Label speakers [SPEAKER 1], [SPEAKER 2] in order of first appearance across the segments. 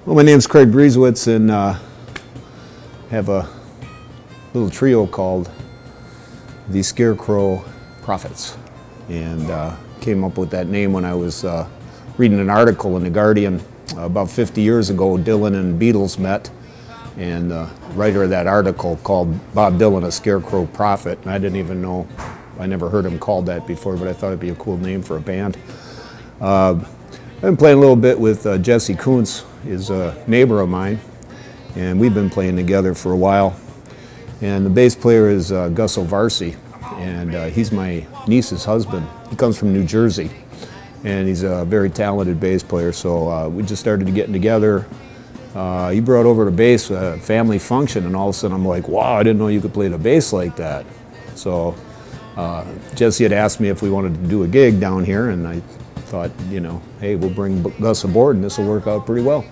[SPEAKER 1] Well, my name's Craig Bruesewitz, and have a little trio called the Scarecrow Prophets, and came up with that name when I was reading an article in The Guardian about 50 years ago. Dylan and Beatles met, and the writer of that article called Bob Dylan a Scarecrow Prophet, and I didn't even know, I never heard him called that before, but I thought it'd be a cool name for a band. I've been playing a little bit with Jesse Kuntz, is a neighbor of mine, and we've been playing together for a while. And the bass player is Gus Ovarsi, and he's my niece's husband. He comes from New Jersey, and he's a very talented bass player, so we just started getting together. He brought over the bass at a family function, and all of a sudden I'm like, wow, I didn't know you could play the bass like that. So Jesse had asked me if we wanted to do a gig down here, and I thought, you know, hey, we'll bring Gus aboard and this will work out pretty well.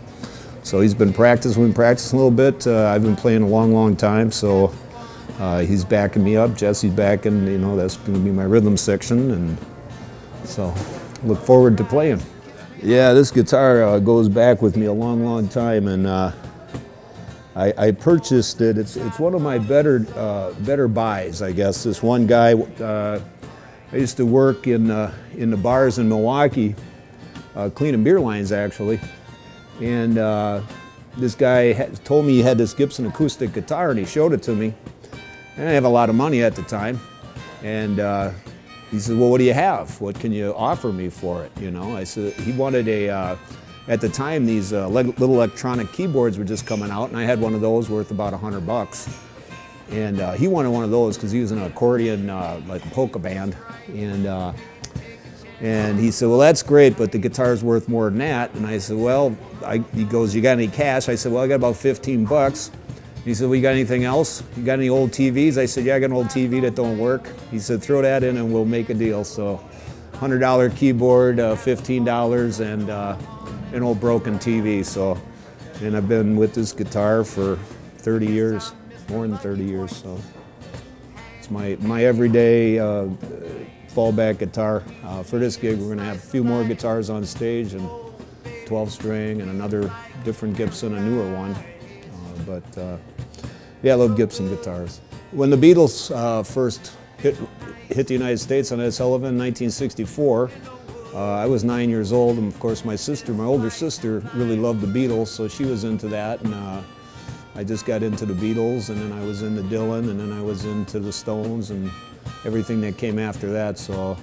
[SPEAKER 1] So he's been practicing, we've been practicing a little bit. I've been playing a long time, so he's backing me up. Jesse's backing, you know, that's going to be my rhythm section, and so look forward to playing. Yeah, this guitar goes back with me a long time, and I purchased it. It's one of my better buys, I guess. This one guy, I used to work in the bars in Milwaukee, cleaning beer lines actually, and this guy told me he had this Gibson acoustic guitar, and he showed it to me. I didn't have a lot of money at the time, and he said, well, what do you have? What can you offer me for it? You know, I said, he wanted at the time these little electronic keyboards were just coming out, and I had one of those worth about $100. And he wanted one of those because he was in an accordion, like a polka band. And he said, well, that's great, but the guitar's worth more than that. And I said, well, he goes, you got any cash? I said, well, I got about 15 bucks. He said, well, you got anything else? You got any old TVs? I said, yeah, I got an old TV that don't work. He said, throw that in and we'll make a deal. So $100 keyboard, $15, and an old broken TV. So, and I've been with this guitar for 30 years. More than 30 years, so it's my everyday fallback guitar. For this gig, we're going to have a few more guitars on stage, and 12-string, and another different Gibson, a newer one. Yeah, I love Gibson guitars. When the Beatles first hit the United States on Ed Sullivan in 1964, I was 9 years old, and of course my older sister, really loved the Beatles, so she was into that. And I just got into the Beatles, and then I was into Dylan, and then I was into the Stones, and everything that came after that. So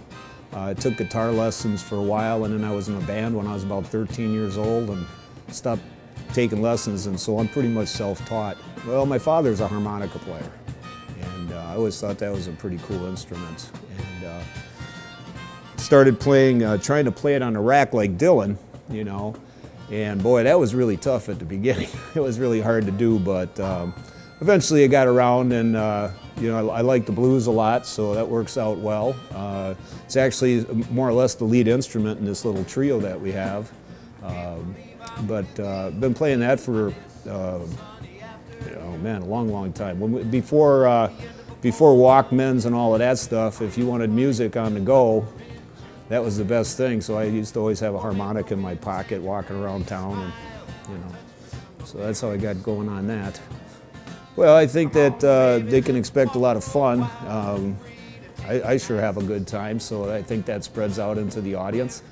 [SPEAKER 1] I took guitar lessons for a while, and then I was in a band when I was about 13 years old, and stopped taking lessons, and so I'm pretty much self-taught. Well, my father's a harmonica player, and I always thought that was a pretty cool instrument. And started playing, trying to play it on the rack like Dylan, you know. And boy, that was really tough at the beginning. It was really hard to do, but eventually I got around, and you know, I like the blues a lot, so that works out well. It's actually more or less the lead instrument in this little trio that we have. Been playing that for, oh man, a long time. Before Walkmans and all of that stuff, if you wanted music on the go, that was the best thing, so I used to always have a harmonica in my pocket walking around town, and you know, so that's how I got going on that. Well, I think that they can expect a lot of fun. I sure have a good time, so I think that spreads out into the audience.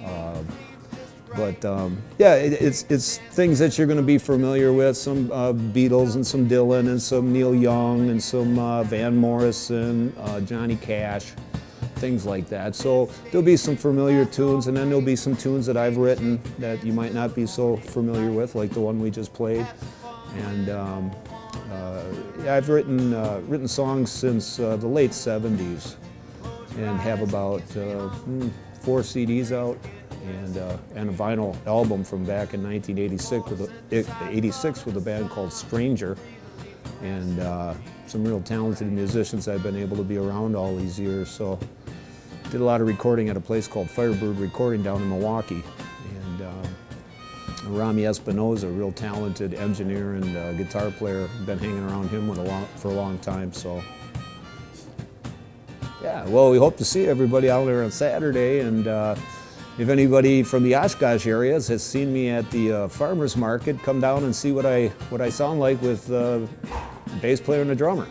[SPEAKER 1] Yeah, it's things that you're going to be familiar with, some Beatles and some Dylan and some Neil Young and some Van Morrison, Johnny Cash. Things like that. So there'll be some familiar tunes, and then there'll be some tunes that I've written that you might not be so familiar with, like the one we just played. And yeah, I've written songs since the late 70s, and have about 4 CDs out, and a vinyl album from back in 1986 with a band called Stranger, and some real talented musicians I've been able to be around all these years. So did a lot of recording at a place called Firebird Recording down in Milwaukee, and Rami Espinoza, a real talented engineer and guitar player, been hanging around him for a long time. So yeah, well, we hope to see everybody out there on Saturday, and If anybody from the Oshkosh areas has seen me at the farmers market, come down and see what I sound like with a bass player and a drummer.